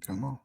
Come on.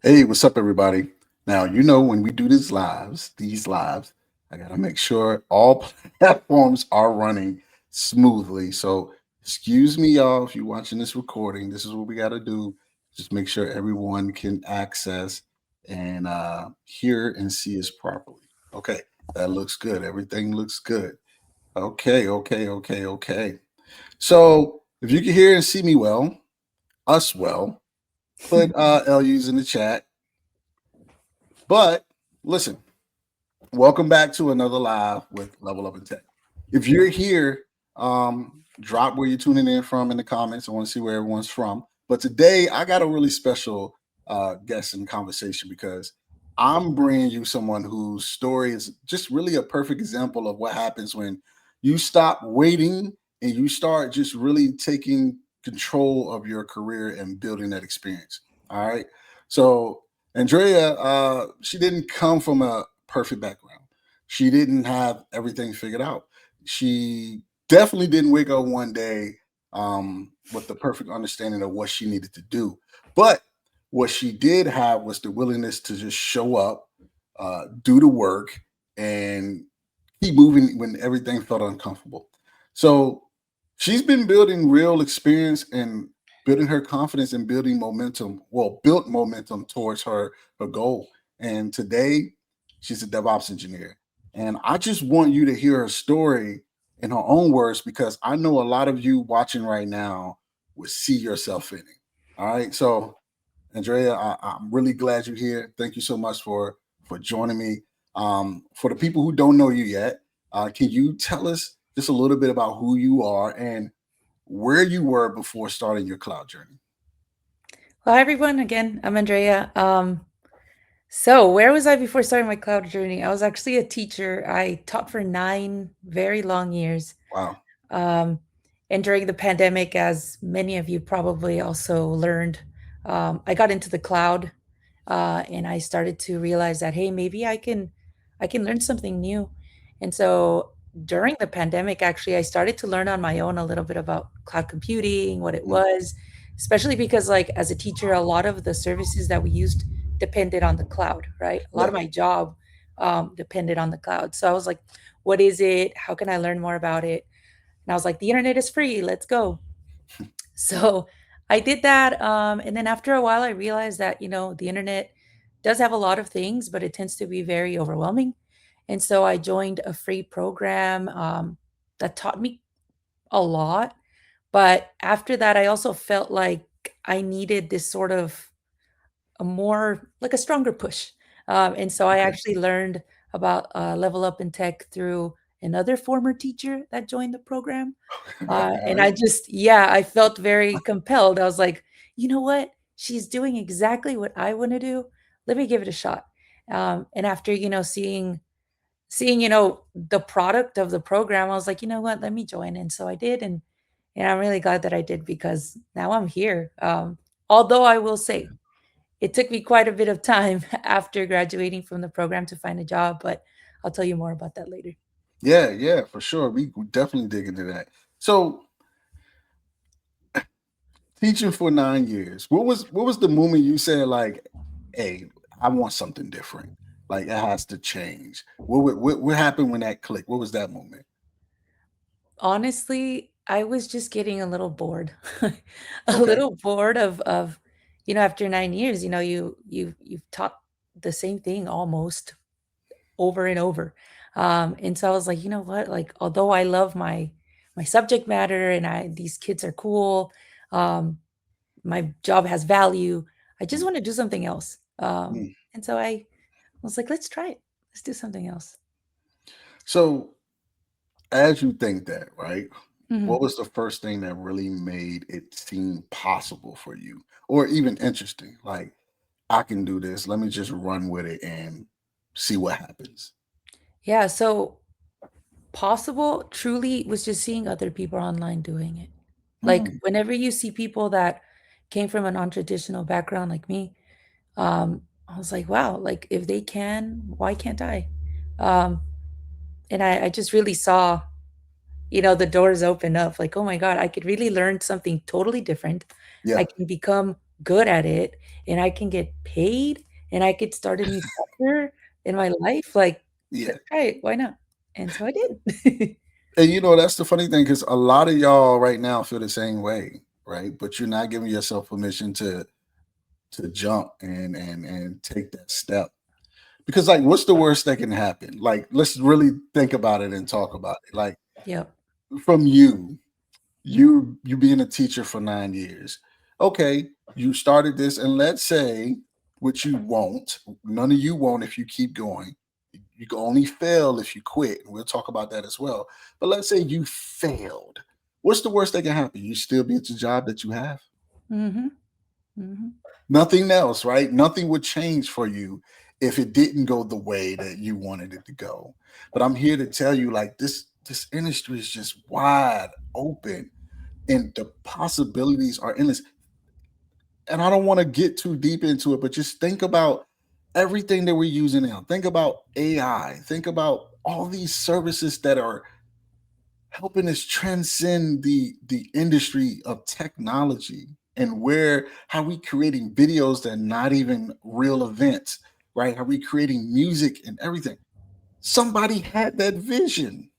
Hey, what's up, everybody? Now, when we do these lives, I got to make sure all platforms are running smoothly. So, excuse me, y'all, if you're watching this recording, this is what we got to do. Just make sure everyone can access and hear and see us properly. Okay, that looks good. Everything looks good. Okay, okay, okay, okay. So, if you can hear and see me well, us well, put LUs in the chat. But listen, welcome back to another live with Level Up in Tech. If you're here, drop where you're tuning in from in the comments. I want to see where everyone's from. But today, I got a really special guest in conversation because I'm bringing you someone whose story is just really a perfect example of what happens when you stop waiting and you start just really taking control of your career and building that experience. All right. So Andrea, she didn't come from a perfect background. She didn't have everything figured out. She definitely didn't wake up one day with the perfect understanding of what she needed to do. But what she did have was the willingness to just show up, do the work, and keep moving when everything felt uncomfortable. So she's been building real experience and building her confidence and building momentum. Well, built momentum towards her goal. And today, she's a DevOps engineer. And I just want you to hear her story in her own words because I know a lot of you watching right now would see yourself in it. All right. So, Andrea, I'm really glad you're here. Thank you so much for joining me. For the people who don't know you yet, can you tell us just a little bit about who you are and where you were before starting your cloud journey? Well, hi everyone. Again, I'm Andrea. So where was I before starting my cloud journey? I was actually a teacher. I taught for 9 very long years. Wow. Um, and during the pandemic, as many of you probably also learned, I got into the cloud, and I started to realize that hey, maybe I can learn something new. And so during the pandemic, actually, I started to learn on my own a little bit about cloud computing, what it Mm, was, especially because like as a teacher, a lot of the services that we used depended on the cloud, right? A lot of yeah. my job depended on the cloud. So I was like, what is it? How can I learn more about it? And I was like, the internet is free. Let's go. So I did that. And then after a while, I realized that, the internet does have a lot of things, but it tends to be very overwhelming. And so I joined a free program that taught me a lot. But after that, I also felt like I needed this sort of a more like a stronger push. And so I Okay. actually learned about Level Up in Tech through another former teacher that joined the program. All And right. I just yeah, I felt very compelled. I was like, "You know what? She's doing exactly what I wanna do. Let me give it a shot." And after, seeing, the product of the program, I was like, "You know what? Let me join." And so I did, and I'm really glad that I did because now I'm here. Although I will say, it took me quite a bit of time after graduating from the program to find a job, but I'll tell you more about that later. Yeah, yeah, for sure. We definitely dig into that. So, teaching for 9 years, what was the moment you said like, "Hey, I want something different. Like it has to change." What happened when that clicked? What was that moment? Honestly, I was just getting a little bored. A Okay. little bored of, after 9 years, you've taught the same thing almost over and over. And so I was like, "You know what? Like, although I love my subject matter and these kids are cool, um, my job has value, I just Mm, wanna do something else." mm, And so I was like, let's try it. Let's do something else. So as you think that, right? Mhm. What was the first thing that really made it seem possible for you or even interesting? Like, I can do this. Let me just run with it and see what happens. Yeah, so possible truly was just seeing other people online doing it. Like, Mm, whenever you see people that came from a non-traditional background like me, I was like, "Wow, like, if they can, why can't I?" Um, and I just really saw, the doors open up, like, "Oh my god, I could really learn something totally different. I yeah, can become good at it, and I can get paid, and I could start a new chapter in my life, like, yeah. let's try it, why not?" And so I did. And that's the funny thing because a lot of y'all right now feel the same way, right? But you're not giving yourself permission to jump and take that step. Because like what's the worst that can happen? Like let's really think about it and talk about it. Like Yep. from you being a teacher for 9 years. Okay, you started this, and let's say which you won't, none of you won't if you keep going. You can only fail if you quit. And we'll talk about that as well. But let's say you failed. What's the worst that can happen? You still be at the job that you have. Mhm. Mhm. Nothing else, right? Nothing would change for you if it didn't go the way that you wanted it to go. But I'm here to tell you, like this industry is just wide open and the possibilities are endless. And I don't want to get too deep into it, but just think about everything that we're using now. Think about AI. Think about all these services that are helping us transcend the industry of technology and where how we creating videos that are not even real events, right? How we creating music and everything. Somebody had that vision.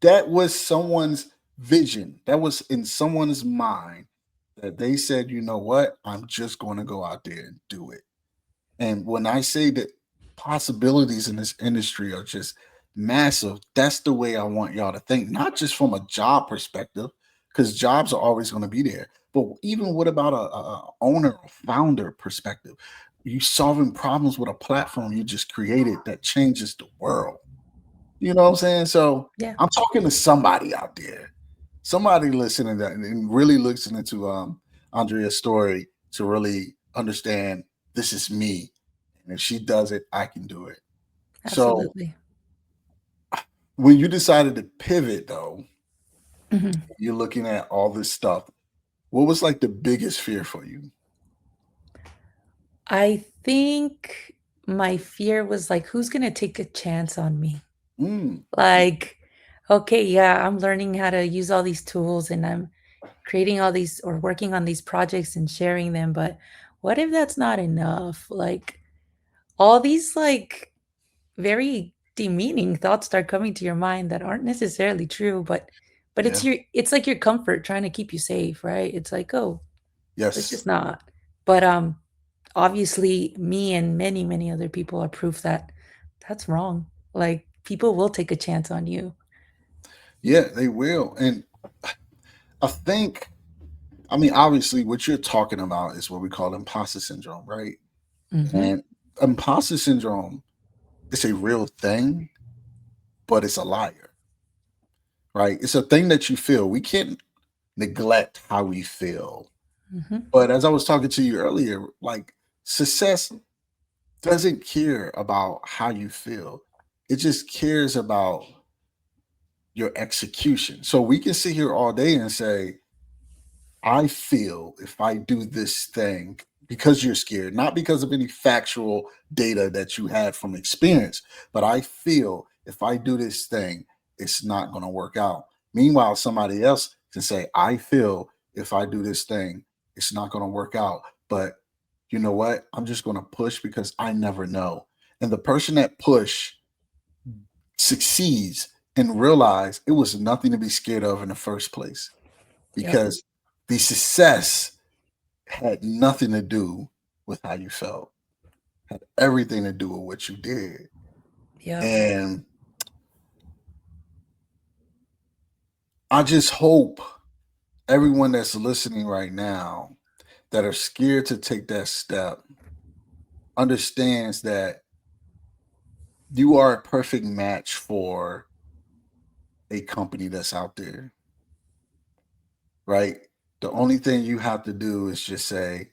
That was someone's vision. That was in someone's mind that they said, you know what? I'm just going to go out there and do it. And when I say that possibilities in this industry are just massive, that's the way I want y'all to think, not just from a job perspective, because jobs are always going to be there. But even what about a owner or founder perspective? You solving problems with a platform you just created that changes the world. You know what I'm saying? So Yeah, I'm talking to somebody out there, somebody listening to that and really listening to Andrea's story to really understand this is me. And if she does it, I can do it. So absolutely. when you decided to pivot though, Mhm. you're looking at all this stuff. What was like the biggest fear for you? I think my fear was like, who's gonna take a chance on me? Mm, Like, okay, yeah, I'm learning how to use all these tools and I'm creating all these or working on these projects and sharing them, but what if that's not enough? Like all these like very demeaning thoughts start coming to your mind that aren't necessarily true, but yeah. it's like your comfort trying to keep you safe, right? It's like, oh, let's Yes. just not. But obviously me and many, many other people are proof that that's wrong. Like people will take a chance on you. Yeah, they will. And I think, I mean, obviously, what you're talking about is what we call imposter syndrome, right? Mhm. And imposter syndrome is a real thing, but it's a liar, right? It's a thing that you feel. We can't neglect how we feel. Mhm. But as I was talking to you earlier, like success doesn't care about how you feel, it just cares about your execution. So we can sit here all day and say, I feel if I do this thing because you're scared, not because of any factual data that you had from experience, but I feel if I do this thing, it's not going to work out. Meanwhile, somebody else can say, I feel if I do this thing, it's not going to work out. But you know what? I'm just going to push because I never know. And the person that push succeeds and realize it was nothing to be scared of in the first place Yep. because the success had nothing to do with how you felt, had everything to do with what you did. Yep. And I just hope everyone that's listening right now that are scared to take that step understands that you are a perfect match for a company that's out there, right? The only thing you have to do is just say,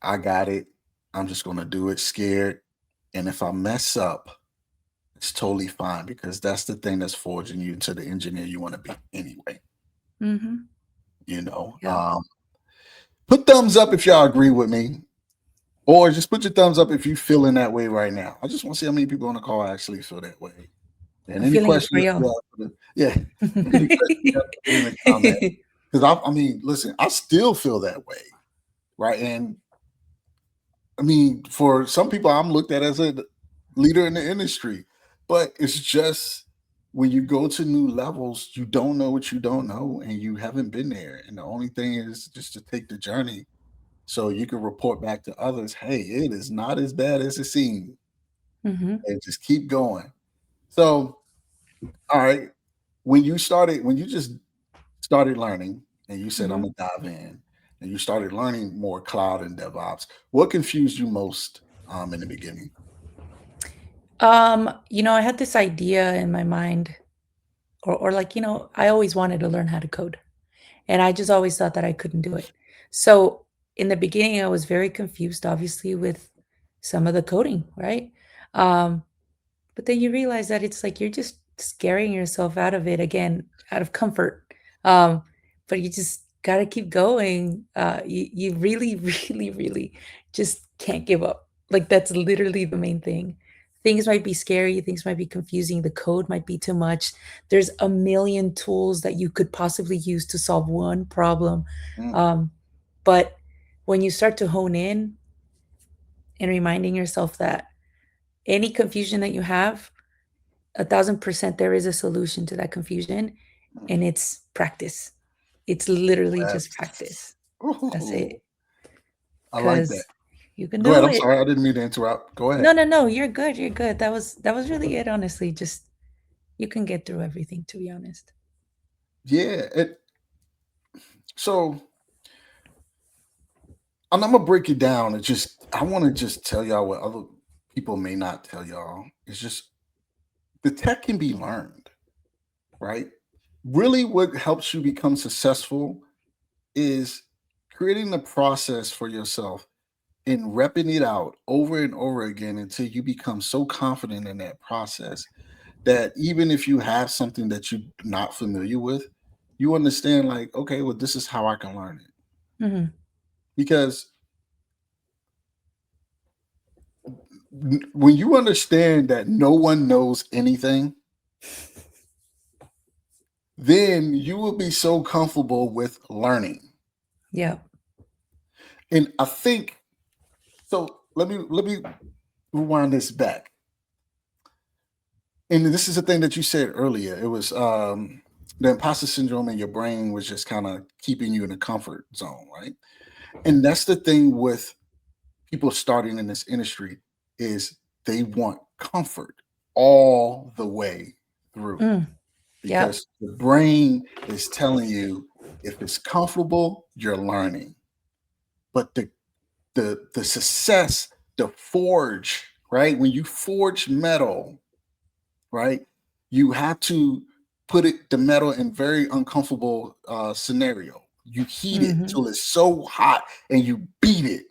I got it. I'm just going to do it scared. And if I mess up, it's totally fine because that's the thing that's forging you into the engineer you want to be anyway. Mhm. You know, Yep. put thumbs up if y'all agree with me, or just put your thumbs up if you feeling that way right now. I just want to see how many people on the call actually feel that way. And I'm any feeling it for questions, you. yeah, any questions you have to put in the comment. Because I mean, listen, I still feel that way, right? And I mean, for some people, I'm looked at as a leader in the industry, but it's just when you go to new levels, you don't know what you don't know, and you haven't been there. And the only thing is just to take the journey, so you can report back to others, hey, it is not as bad as it seems, Mhm. and just keep going. So, all right, when you just started learning, and you said, I'm Mhm. gonna dive in, and you started learning more cloud and DevOps, what confused you most in the beginning? I had this idea in my mind, or like, I always wanted to learn how to code. And I just always thought that I couldn't do it. So in the beginning, I was very confused, obviously, with some of the coding, right? Um, but then you realize that it's like you're just scaring yourself out of it again, out of comfort. Um, but you just gotta keep going. You really, really, really just can't give up. Like that's literally the main thing. Things might be scary, things might be confusing, the code might be too much. There's a million tools that you could possibly use to solve one problem. Mm, Um, but when you start to hone in and reminding yourself that any confusion that you have, 1,000% there is a solution to that confusion, mm. and it's practice. It's literally just Yes. practice. That's Ooh, it. I like that. Cause you can Go ahead. do I'm it. sorry. I didn't mean to interrupt. Go No, ahead. no, no, you're good, you're good. That was really it, honestly. Just you can get through everything, to be honest. Yeah. So, and I'm gonna break it down. I want to just tell y'all what other people may not tell y'all. It's just the tech can be learned, right? Really, what helps you become successful is creating the process for yourself and repping it out over and over again until you become so confident in that process that even if you have something that you're not familiar with, you understand, like, okay, well, this is how I can learn it. Mhm. Because when you understand that no one knows anything, then you will be so comfortable with learning. Yep. And I think so. Let me rewind this back. And this is the thing that you said earlier. It was the imposter syndrome, and your brain was just kind of keeping you in a comfort zone, right? And that's the thing with people starting in this industry is they want comfort all the way through, Mm. Yep. because the brain is telling you if it's comfortable, you're learning. But the success, the forge, right? When you forge metal, right? You have to put the metal in very uncomfortable scenario. You heat it Mhm. till it's so hot, and you beat it,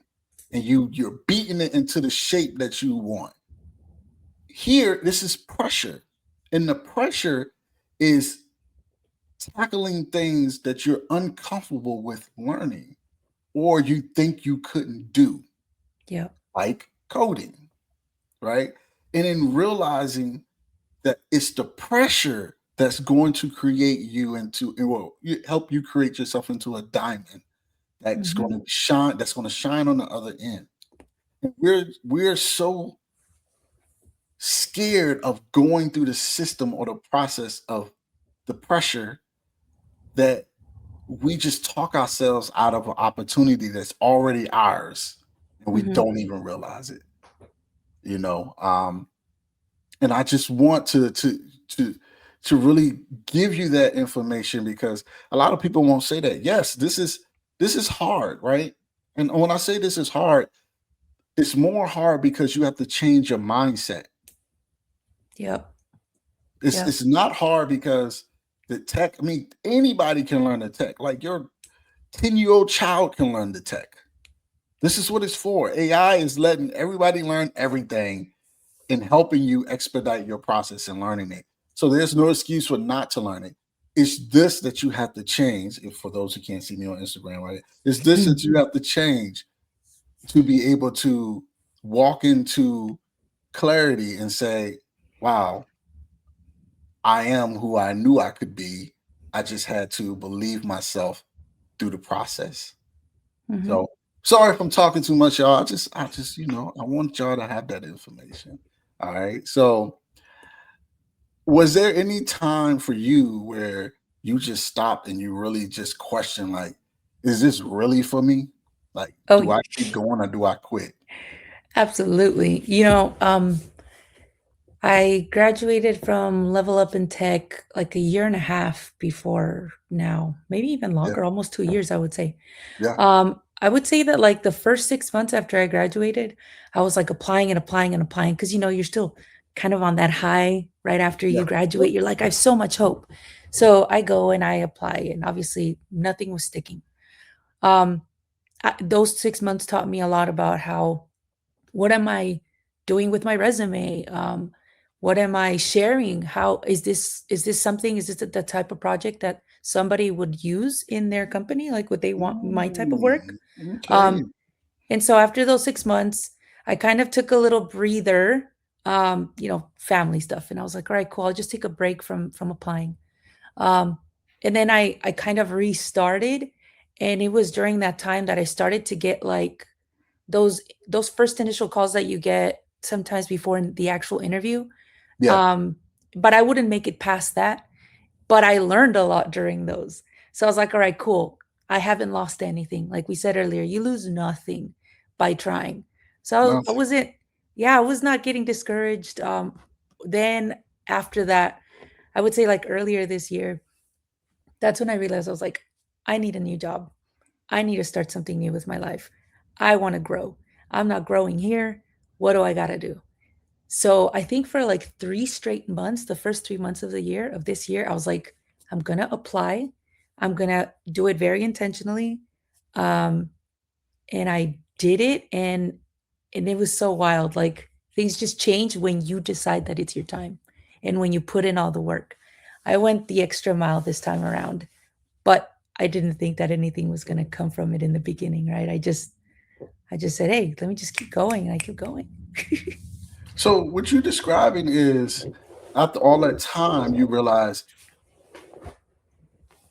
and you're beating it into the shape that you want. Here, this is pressure, and the pressure is tackling things that you're uncomfortable with learning, or you think you couldn't do, Yep. like coding, right? And in realizing that it's the pressure that's going to create you into, and will help you create yourself into a diamond that's going Mhm. to shine, that's going to shine on the other end. And we're so scared of going through the system or the process of the pressure that we just talk ourselves out of an opportunity that's already ours, and we Mhm. don't even realize it, you know. And I just want to to really give you that information, because a lot of people won't say that. Yes, this is hard, right? And when I say this is hard, it's more hard because you have to change your mindset. Yep. Yep. It's not hard because the tech, I mean, anybody can learn the tech. Like your 10-year-old child can learn the tech. This is what it's for. AI is letting everybody learn everything and helping you expedite your process in learning it. So there's no excuse for not to learn it. It's this that you have to change. If for those who can't see me on Instagram, right? It's this that you have to change to be able to walk into clarity and say, wow, I am who I knew I could be. I just had to believe myself through the process. Mm-hmm. So sorry if I'm talking too much, y'all. I just, I want y'all to have that information. All right. So was there any time for you where you just stopped and you really just questioned, like, is this really for me? Like, Oh, do I keep going or do I quit? absolutely. I graduated from Level Up in Tech like a year and a half before now, maybe even Yeah. longer, almost 2 years, I would say. Yeah. I would say that like the first 6 months after I graduated, I was like applying and applying and applying because you're still kind of on that high right after Yeah. you graduate. You're like, I have so much hope. So I go and I apply, and obviously nothing was sticking. Um, those 6 months taught me a lot about how what am I doing with my resume? What am I sharing? How is this something? Is this the type of project that somebody would use in their company? Like, would they want my type of work? Okay. Um, and so after those 6 months, I kind of took a little breather, family stuff, and I was like, all right, cool. I'll just take a break from applying. Um, and then I kind of restarted, and it was during that time that I started to get like those those first initial calls that you get sometimes before the actual interview. Yeah. Um, but I wouldn't make it past that. But I learned a lot during those. So I was like, all right, cool. I haven't lost anything. Like we said earlier, you lose nothing by trying. So I Nothing. wasn't, yeah, I was not getting discouraged. Then after that, I would say like earlier this year, that's when I realized I was like, I need a new job. I need to start something new with my life. I want to grow. I'm not growing here. What do I got to do? So I think for like 3 straight months, the first 3 months of this year, I was like, I'm going to apply. I'm going to do it very intentionally. Um, and I did it, and it was so wild. Like things just change when you decide that it's your time and when you put in all the work. I went the extra mile this time around, but I didn't think that anything was going to come from it in the beginning, right? I just said, "Hey, let me just keep going," and I keep going. So what you're describing is after all that time, you realize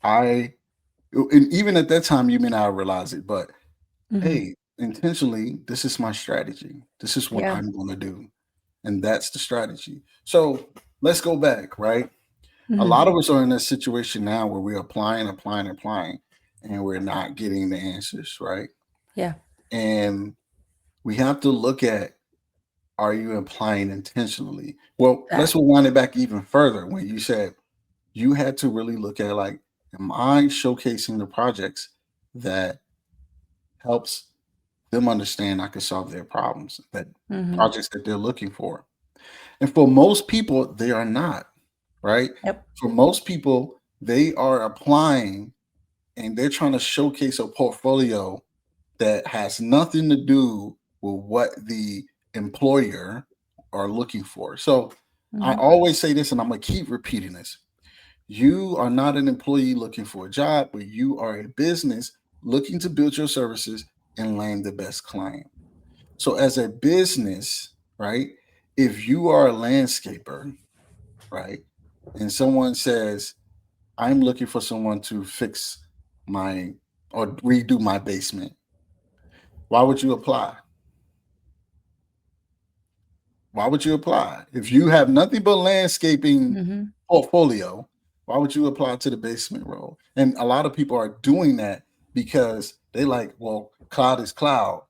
I, and even at that time, you may not realize it, but Mhm. hey, intentionally, this is my strategy. This is what Yeah. I'm going to do. And that's the strategy. So let's go back, right? A Mhm. lot of us are in that situation now where we're applying, and we're not getting the answers, right? Yeah. And we have to look at, are you applying intentionally? Well, That. let's rewind it back even further when you said you had to really look at, like, am I showcasing the projects that helps them understand I can solve their problems, that Mhm. projects that they're looking for. And for most people, they are not, right? Yep. For most people, they are applying and they're trying to showcase a portfolio that has nothing to do with what the employer are looking for. So I Mhm. always say this, and I'm going to keep repeating this. You are not an employee looking for a job, but you are a business looking to build your services and land the best client. So, as a business, right, if you are a landscaper, right, and someone says, I'm looking for someone to fix my or redo my basement, why would you apply? Why would you apply? If you have nothing but landscaping Mhm. portfolio, why would you apply to the basement role? And a lot of people are doing that because they like, well, cloud is cloud.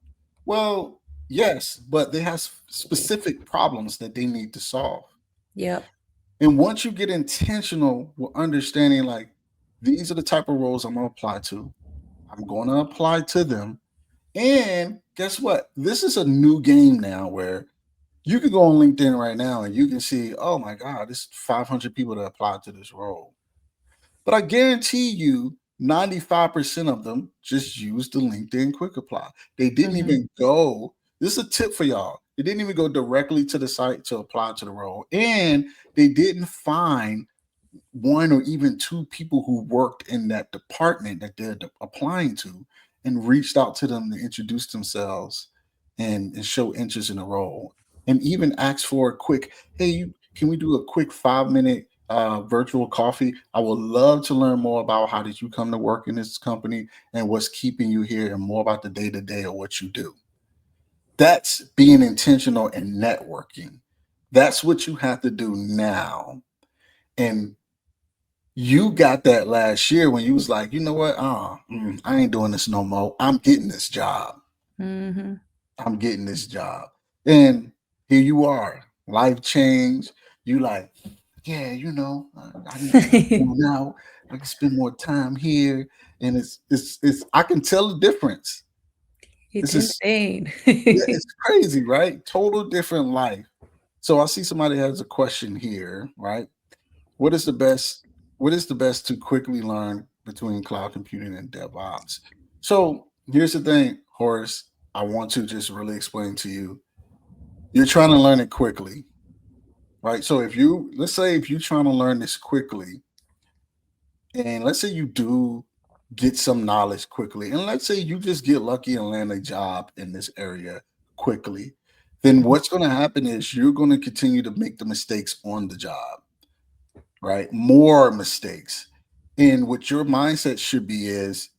Well, yes, but they have specific problems that they need to solve. Yep. And once you get intentional with understanding, like, these are the type of roles I'm going to apply to, I'm going to apply to them. And guess what? This is a new game now where You can go on LinkedIn right now and you can see, oh my God, this 500 people that applied to this role. But I guarantee you, 95% of them just used the LinkedIn quick apply. They didn't Mhm. even go. This is a tip for y'all. They didn't even go directly to the site to apply to the role. And they didn't find one or even two people who worked in that department that they're applying to and reached out to them to introduce themselves and show interest in the role and even ask for a quick, hey, can we do a quick 5 minute virtual coffee? I would love to learn more about how did you come to work in this company and what's keeping you here and more about the day to day of what you do. That's being intentional and networking. That's what you have to do now. And you got that last year when you was like, you know what? I ain't doing this no more. I'm getting this job. Mhm. I'm getting this job. And here you are. Life changed. You like, yeah, I need to go now. I can spend more time here. And it's I can tell the difference. It's This is insane. yeah, it's crazy, right? Total different life. So I see somebody has a question here, right? What is the best? What is the best to quickly learn between cloud computing and DevOps? So here's the thing, Horace. I want to just really explain to you. You're trying to learn it quickly, right? So if you let's say if you're trying to learn this quickly, and let's say you do get some knowledge quickly, and let's say you just get lucky and land a job in this area quickly, then Mhm. what's going to happen is you're going to continue to make the mistakes on the job, right? More mistakes. And what your mindset should be is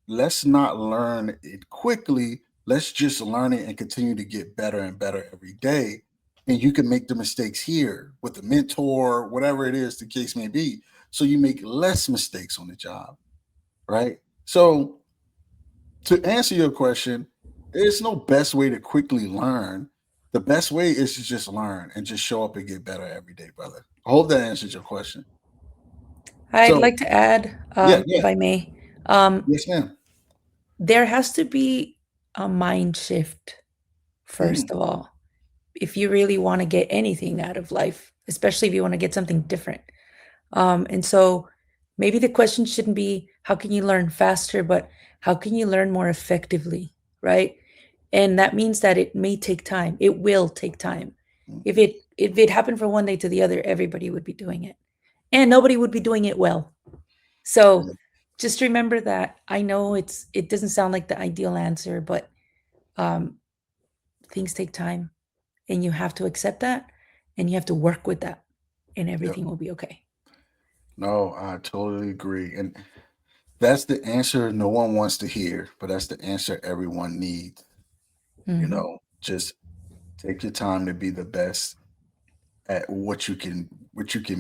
let's not learn it quickly. Let's just learn it and continue to get better and better every day. And you can make the mistakes here with a mentor, whatever it is the case may be. So you make less mistakes on the job, right? So to answer your question, there's no best way to quickly learn. The best way is to just learn and just show up and get better every day, brother. I hope that answers your question. I'd So like to add, yeah, yeah. if I may, um, Yes, ma'am. there has to be a mind shift, Mm, first of all, if you really want to get anything out of life, especially if you want to get something different. And so maybe the question shouldn't be how can you learn faster, but how can you learn more effectively, right? And that means that it may take time. It will take time. mm, If it happened from one day to the other, everybody would be doing it, and nobody would be doing it well. So mm. just remember that. I know it doesn't sound like the ideal answer, but um, things take time, and you have to accept that, and you have to work with that, and Yep. everything will be okay. No, I totally agree. And that's the answer no one wants to hear, but that's the answer everyone needs. Hmm. Just take your time to be the best at what you can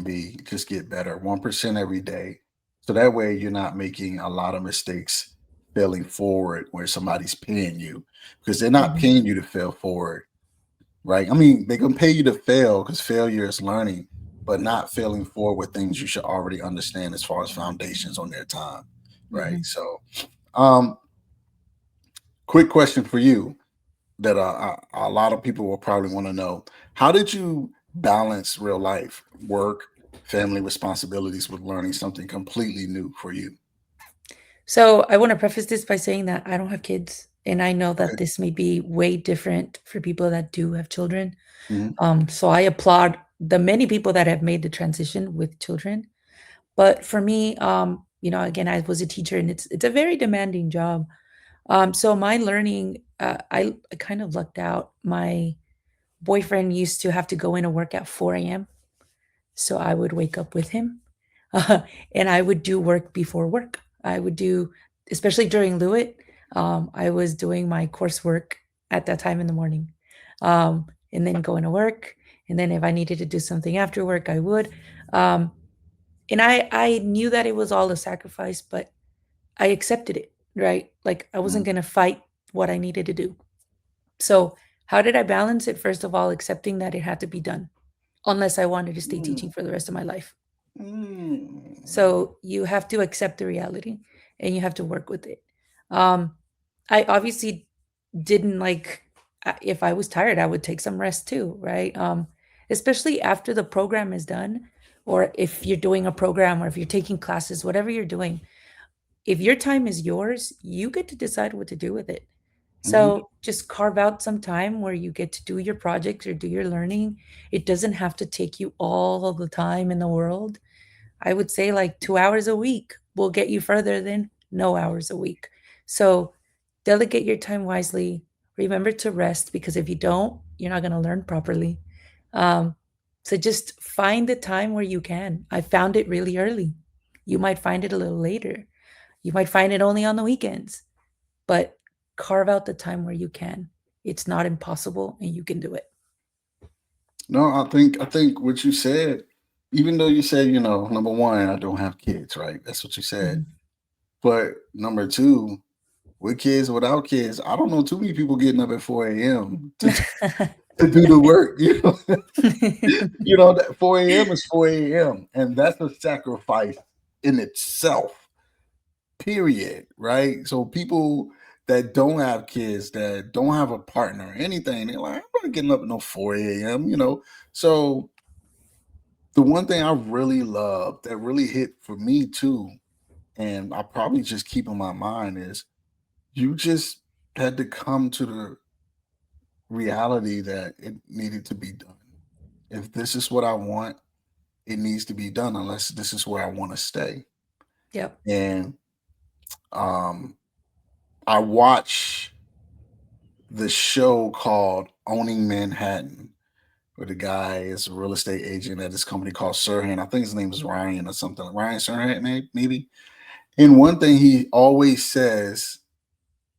be. Just get better 1% every day. So that way you're not making a lot of mistakes failing forward where somebody's paying you because they're not Hmm. paying you to fail forward. Right? I mean, they can pay you to fail because failure is learning, but not failing forward with things you should already understand as far as foundations on their time. Right. Hmm. So, um, quick question for you that a lot of people will probably want to know: how did you balance real life, work, family responsibilities with learning something completely new for you? So I want to preface this by saying that I don't have kids, and I know that Okay. this may be way different for people that do have children. Mhm. So I applaud the many people that have made the transition with children. But for me, again, I was a teacher, and it's a very demanding job. So my learning, I kind of lucked out. My boyfriend used to have to go in and work at 4 a.m. So I would wake up with him, and I would do work before work. I would do, especially during Lewitt, I was doing my coursework at that time in the morning, and then going to work. And then if I needed to do something after work, I would. Um, and I knew that it was all a sacrifice, but I accepted it, right? Like I wasn't Mhm. going to fight what I needed to do. So how did I balance it? First of all, accepting that it had to be done, unless I wanted to stay Mm, teaching for the rest of my life. mm, So you have to accept the reality, and you have to work with it. Um, I obviously didn't like if I was tired, I would take some rest too, right? Especially after the program is done, or if you're doing a program, or if you're taking classes, whatever you're doing, if your time is yours, you get to decide what to do with it. Mhm. So just carve out some time where you get to do your projects or do your learning. It doesn't have to take you all of the time in the world. I would say like 2 hours a week will get you further than no hours a week. So delegate your time wisely. Remember to rest, because if you don't, you're not going to learn properly. Um, so just find the time where you can. I found it really early. You might find it a little later. You might find it only on the weekends, but carve out the time where you can. It's not impossible and you can do it. No, I think what you said, even though you said, number one, I don't have kids, right? That's what you said. Mhm. But number two, with kids, without kids, I don't know too many people getting up at 4 a.m. to do the work. That 4 a.m. is 4 a.m. And that's a sacrifice in itself, period. Right. So people that don't have kids, that don't have a partner, or anything, they're like, I'm not getting up at no 4 a.m. So the one thing I really love that really hit for me too, and I probably just keep in my mind is you just had to come to the reality that it needed to be done. If this is what I want, it needs to be done unless this is where I want to stay. Yep. And um I watch the show called Owning Manhattan, where the guy is a real estate agent at this company called Sirhan. I think his name is Ryan or something. Ryan Sirhan, maybe. And one thing he always says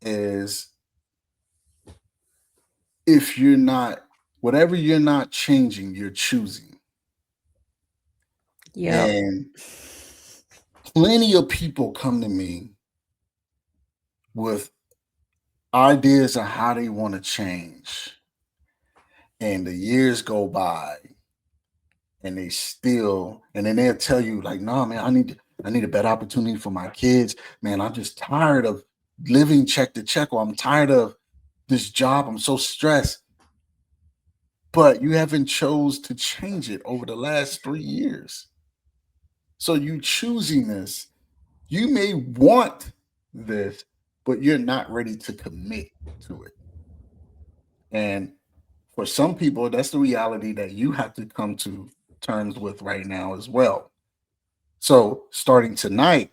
is if you're not, whatever you're not changing, you're choosing. Yep. And plenty of people come to me with ideas on how they want to change. And the years go by and they still, and then they'll tell you, like, no, man, I need a better opportunity for my kids. Man, I'm just tired of living check to check, or I'm tired of this job. I'm so stressed. But you haven't chose to change it over the last 3 years. So you choosing this, you may want this, but you're not ready to commit to it. And for some people, that's the reality that you have to come to terms with right now as well. So starting tonight,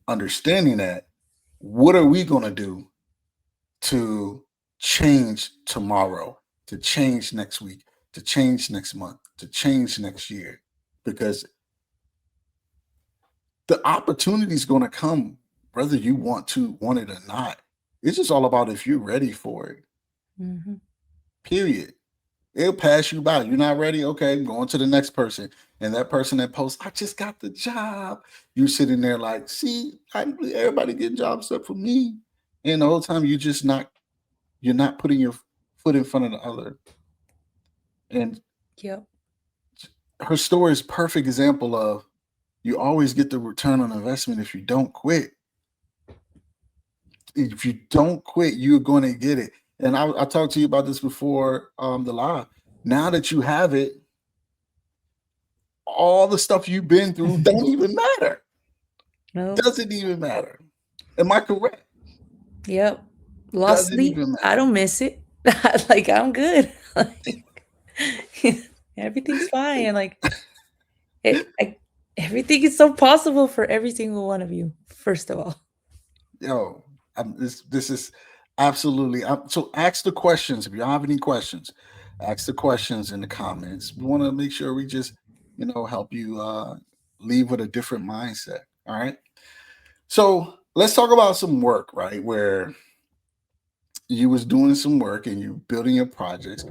understanding that, what are we going to do to change tomorrow, to change next week, to change next month, to change next year? Because the opportunity is going to come whether you want it or not. It's just all about if you're ready for it. Mhm. Period. It'll pass you by. You're not ready. Okay, I'm going to the next person. And that person that posts, I just got the job. You sitting there like, see, everybody getting jobs except for me. And the whole time you're not putting your foot in front of the other. And Yep. her story is perfect example of you always get the return on investment if you don't quit. If you don't quit, you're going to get it. And I talked to you about this before the live. Now that you have it, all the stuff you've been through don't even matter. No. Doesn't even matter. Am I correct? Yep. Lost Doesn't sleep. even I matter. don't miss it. Like I'm good. Everything's fine. Like I, everything is so possible for every single one of you. First of all. Yo, this is absolutely. So ask the questions if you have any questions. Ask the questions in the comments. We want to make sure we just help you leave with a different mindset. All right. So let's talk about some work, right? Where you was doing some work and you building your projects.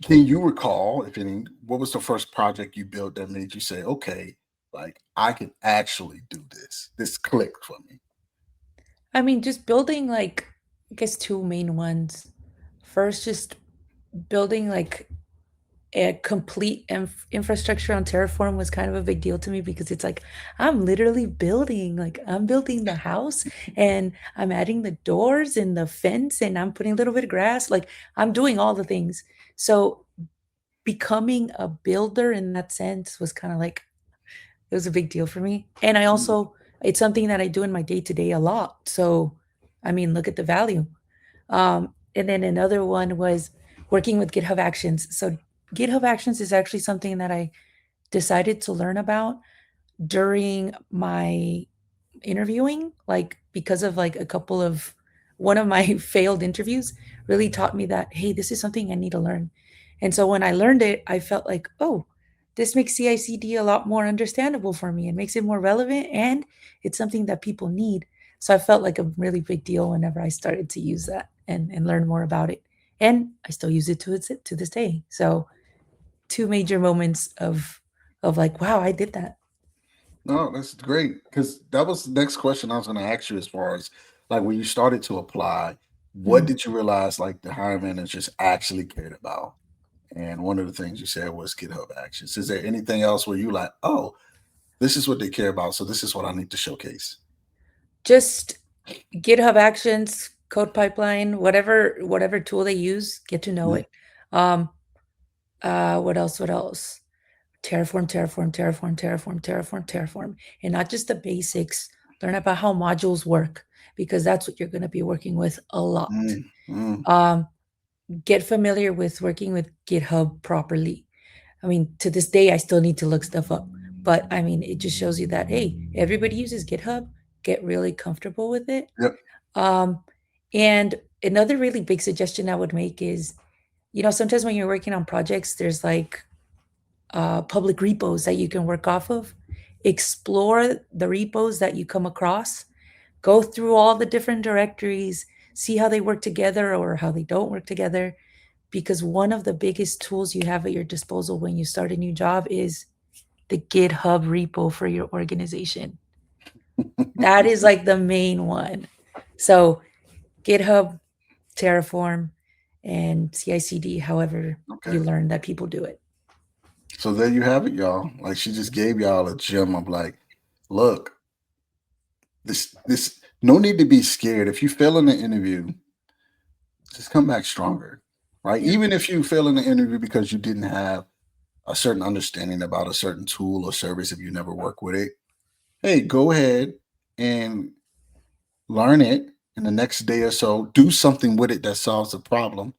Can you recall, if any, what was the first project you built that made you say, okay, like I can actually do this? This clicked for me. I mean, just building like I guess two main ones. First, just building like a complete infrastructure on Terraform was kind of a big deal to me because it's like I'm literally building, like I'm building the house and I'm adding the doors and the fence and I'm putting a little bit of grass. Like I'm doing all the things. So becoming a builder in that sense was kind of like it was a big deal for me. And I Mm, also it's something that I do in my day to day a lot. So I mean, look at the value. And then another one was working with GitHub Actions. So GitHub Actions is actually something that I decided to learn about during my interviewing, like because of like a couple of one of my failed interviews really taught me that, hey, this is something I need to learn. And so when I learned it, I felt like, oh, this makes CICD a lot more understandable for me. It makes it more relevant and it's something that people need. So I felt like a really big deal whenever I started to use that and learn more about it. And I still use it to this day. So two major moments of like, wow, I did that. no, that's great because that was the next question I was going to ask you as far as like when you started to apply, what Mhm. did you realize like the hiring managers actually cared about? And one of the things you said was GitHub Actions. Is there anything else where you like, oh, this is what they care about, so this is what I need to showcase? Just GitHub Actions, code pipeline, whatever tool they use, get to know Mhm, it. What else? What else? Terraform, Terraform, Terraform, Terraform, Terraform, Terraform, and not just the basics. Learn about how modules work because that's what you're going to be working with a lot. mm, mm. Um, get familiar with working with GitHub properly. I mean, to this day, I still need to look stuff up, but I mean, it just shows you that hey, everybody uses GitHub. Get really comfortable with it. Yep. Um, and another really big suggestion I would make is, sometimes when you're working on projects, there's like public repos that you can work off of. Explore the repos that you come across. Go through all the different directories, see how they work together or how they don't work together. Because one of the biggest tools you have at your disposal when you start a new job is the GitHub repo for your organization. That is like the main one. So, GitHub, Terraform, and CI/CD, however you Okay. learn that people do it. So there you have it, y'all. Like she just gave y'all a gem of like, look, this no need to be scared. If you fail in the interview, just come back stronger. Right? Yeah. Even if you fail in the interview because you didn't have a certain understanding about a certain tool or service if you never work with it, hey, go ahead and learn it in the next day or so, do something with it that solves the problem.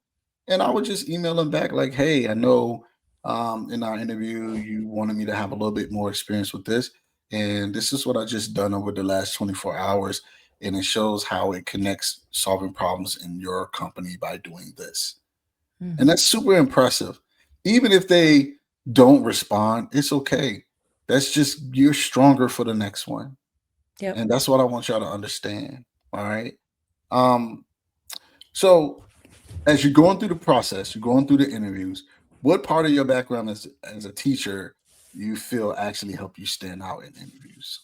And I would just email them back like, hey, I know in our interview you wanted me to have a little bit more experience with this. And this is what I just done over the last 24 hours. And it shows how it connects solving problems in your company by doing this. And Mhm. that's super impressive. Even if they don't respond, it's okay. That's just you're stronger for the next one. Yep. And that's what I want y'all to understand. All right. Um, so as you're going through the process, you're going through the interviews, what part of your background as a teacher you feel actually helped you stand out in interviews?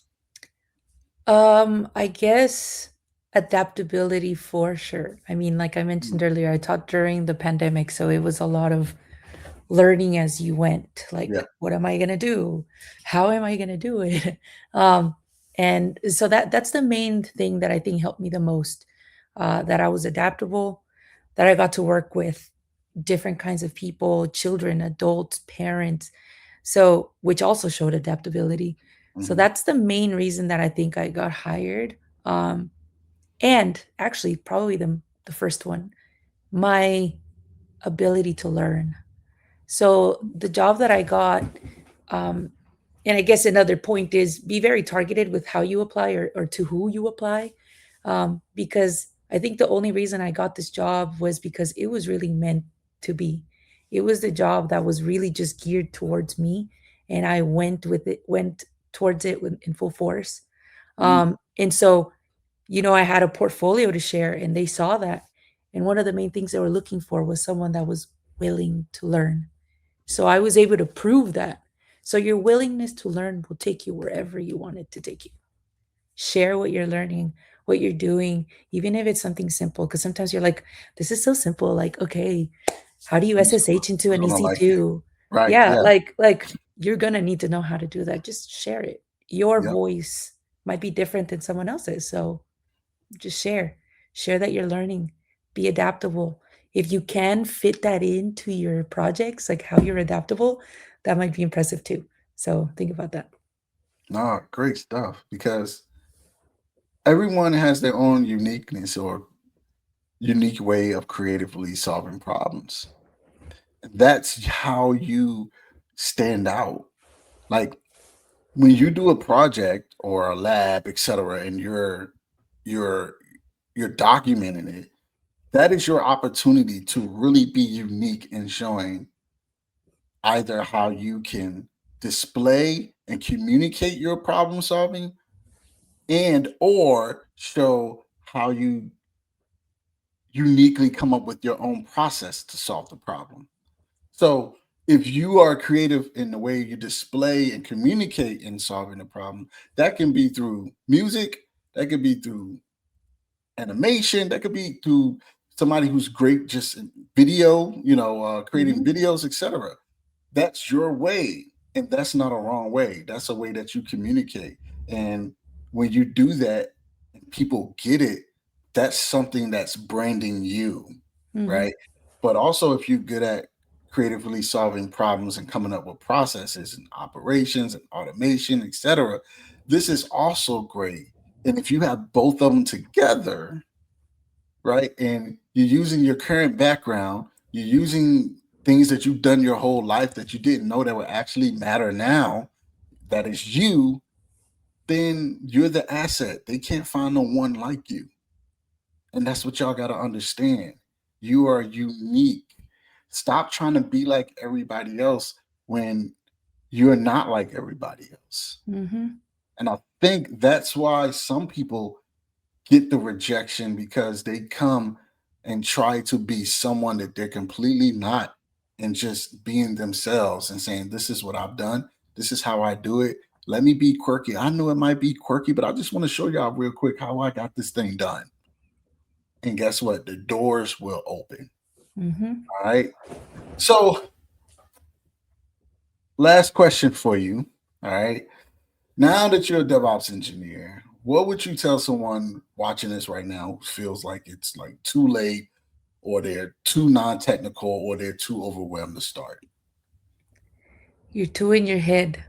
I guess adaptability for sure. I mean, like I Mm, mentioned earlier, I taught during the pandemic, so it was a lot of learning as you went. Like, yeah. what am I gonna do? How am I gonna do it? Um, and so that's the main thing that I think helped me the most. That I was adaptable, that I got to work with different kinds of people, children, adults, parents. So, which also showed adaptability. So Mhm. that's the main reason that I think I got hired. Um, and actually, probably the first one, my ability to learn. So the job that I got, um, and I guess another point is be very targeted with how you apply or to who you apply. Because I think the only reason I got this job was because it was really meant to be. It was the job that was really just geared towards me. And I went towards it in full force. Mm, And so, I had a portfolio to share and they saw that. And one of the main things they were looking for was someone that was willing to learn. So I was able to prove that. So your willingness to learn will take you wherever you want it to take you. Share what you're learning, what you're doing, even if it's something simple. Because sometimes you're like, this is so simple. Like, okay, how do you Who's SSH into who's an gonna like it? EC2? Right. Yeah, Yeah. like you're gonna need to know how to do that. Just share it. Your Yep. voice might be different than someone else's, so just share. Share that you're learning. Be adaptable. If you can fit that into your projects, like how you're adaptable, that might be impressive too. So think about that. No, great stuff. Because everyone has their own uniqueness or unique way of creatively solving problems. That's how you stand out. Like when you do a project or a lab, etc., and you're you're documenting it, that is your opportunity to really be unique in showing either how you can display and communicate your problem solving and or show how you uniquely come up with your own process to solve the problem. So if you are creative in the way you display and communicate in solving a problem, that can be through music, that could be through animation, that could be through somebody who's great just in video, creating Hmm. videos, etc. That's your way, and that's not a wrong way. That's a way that you communicate. And when you do that and people get it, that's something that's branding you, Hmm. right? But also if you're good at creatively solving problems and coming up with processes and operations and automation, etc., this is also great. And if you have both of them together, right? And you're using your current background, you're using things that you've done your whole life that you didn't know that would actually matter now, that is you, then you're the asset. They can't find no one like you. And that's what y'all got to understand. You are unique. Stop trying to be like everybody else when you're not like everybody else. Hmm. And I think that's why some people get the rejection because they come and try to be someone that they're completely not and just being themselves and saying, this is what I've done. This is how I do it. Let me be quirky. I know it might be quirky, but I just want to show y'all real quick how I got this thing done. And guess what? The doors will open. Hmm. All right. So, last question for you. All right. Now that you're a DevOps engineer, what would you tell someone watching this right now who feels like it's like too late or they're too non-technical or they're too overwhelmed to start? You're too in your head,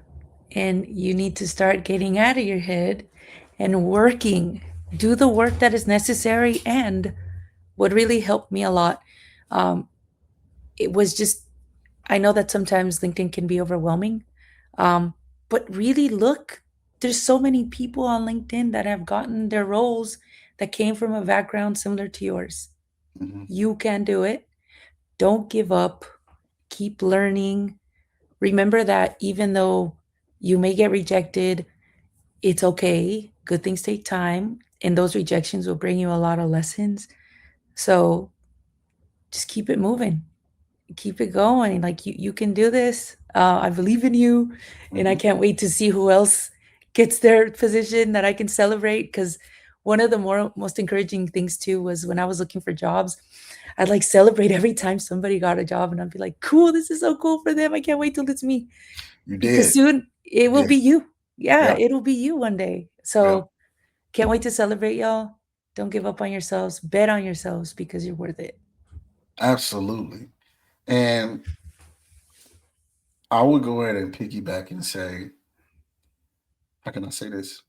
and you need to start getting out of your head and working. Do the work that is necessary. And what really helped me a lot, um, it was just, I know that sometimes LinkedIn can be overwhelming, um, but really look. There's so many people on LinkedIn that have gotten their roles that came from a background similar to yours. Mhm. You can do it. Don't give up. Keep learning. Remember that even though you may get rejected, it's okay. Good things take time, and those rejections will bring you a lot of lessons. So just keep it moving, keep it going. Like you can do this. I believe in you, and I Mhm. can't wait to see who else gets their position that I can celebrate. Because one of the most encouraging things too was when I was looking for jobs, I'd like celebrate every time somebody got a job, and I'd be like, "Cool, this is so cool for them. I can't wait till it's me." You Because did. soon it You will did. be you. Yeah, Yeah. it'll be you one day. Yeah. So can't wait to celebrate y'all. Don't give up on yourselves. Bet on yourselves because you're worth it. Absolutely. And I would go ahead and piggyback and say, how can I say this?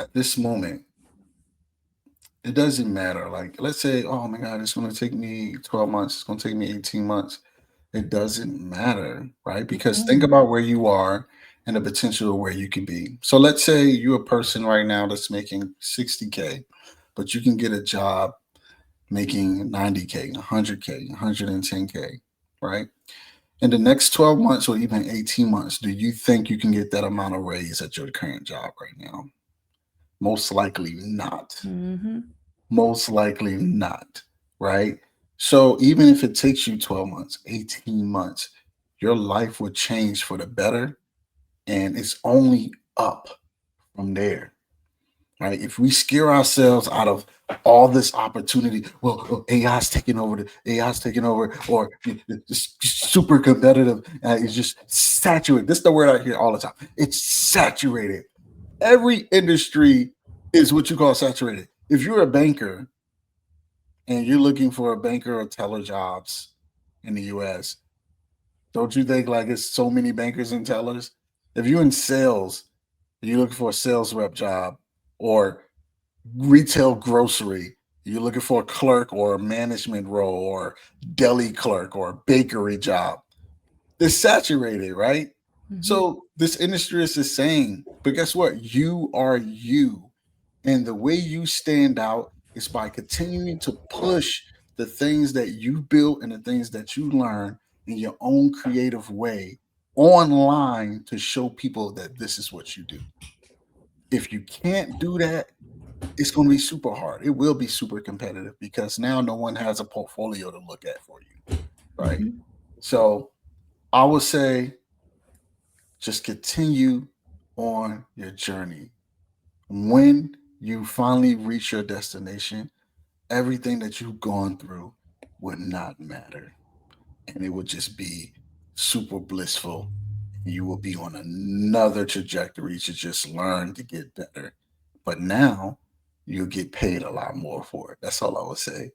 At this moment, it doesn't matter. Like, let's say, oh my God, it's going to take me 12 months. It's going to take me 18 months. It doesn't matter, right? Because think Mm. about where you are and the potential of where you can be. So let's say you're a person right now that's making 60K, but you can get a job making 90K, 100K, 110K, right? In the next 12 months or even 18 months, do you think you can get that amount of raise at your current job right now? Most likely not. Hmm. Most likely not, right? So even if it takes you 12 months, 18 months, your life will change for the better and it's only up from there, right? If we scare ourselves out of all this opportunity, well, AI's taking over, or it's super competitive. It's just saturated. This is the word I hear all the time. It's saturated. Every industry is what you call saturated. If you're a banker and you're looking for a banker or teller jobs in the US, don't you think like it's so many bankers and tellers? If you're in sales, you're looking for a sales rep job or retail grocery, you're looking for a clerk or a management role or deli clerk or a bakery job. They're saturated, right? Mhm. So this industry is the same, but guess what? You are you. And the way you stand out is by continuing to push the things that you built and the things that you learn in your own creative way online to show people that this is what you do. If you can't do that, it's going to be super hard. It will be super competitive because now no one has a portfolio to look at for you, right? Mhm. So I would say just continue on your journey. When you finally reach your destination, everything that you've gone through would not matter. And it would just be super blissful. You will be on another trajectory to just learn to get better. But now you'll get paid a lot more for it. That's all I would say.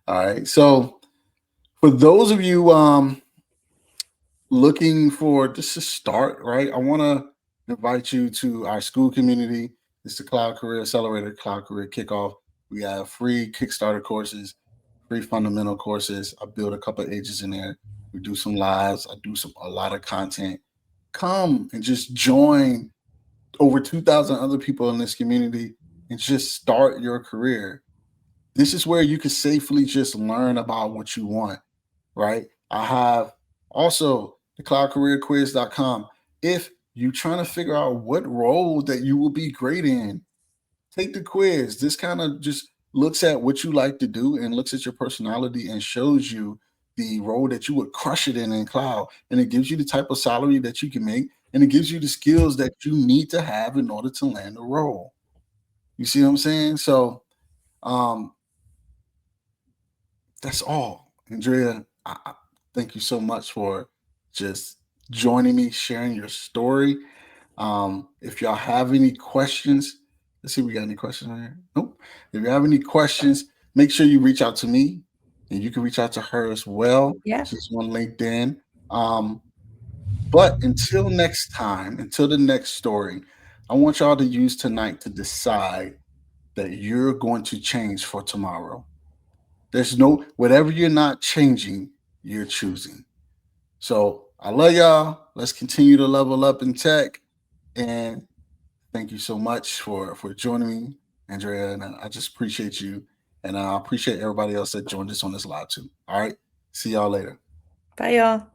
All right. So for those of you looking for just to start, right? I want to invite you to our school community. It's the Cloud Career Accelerator Cloud Career Kickoff. We have free Kickstarter courses, free fundamental courses. I build a couple of agents in there. We do some lives. I do a lot of content. Come and just join over 2,000 other people in this community and just start your career. This is where you can safely just learn about what you want, right? I have also the cloudcareerquiz.com. If you're trying to figure out what role that you will be great in, take the quiz. This kind of just looks at what you like to do and looks at your personality and shows you the role that you would crush it in cloud. And it gives you the type of salary that you can make. And it gives you the skills that you need to have in order to land a role. You see what I'm saying? So um, that's all. Andrea, thank you so much for just joining me, sharing your story. If y'all have any questions, let's see if we got any questions on here. Nope. If you have any questions, make sure you reach out to me and you can reach out to her as well. Yeah. She's on LinkedIn. Um, but until next time, until the next story, I want y'all to use tonight to decide that you're going to change for tomorrow. There's no, whatever you're not changing, you're choosing. So I love y'all. Let's continue to level up in tech. And thank you so much for joining me, Andrea. And I just appreciate you. And I appreciate everybody else that joined us on this live too. All right. See y'all later. Bye, y'all.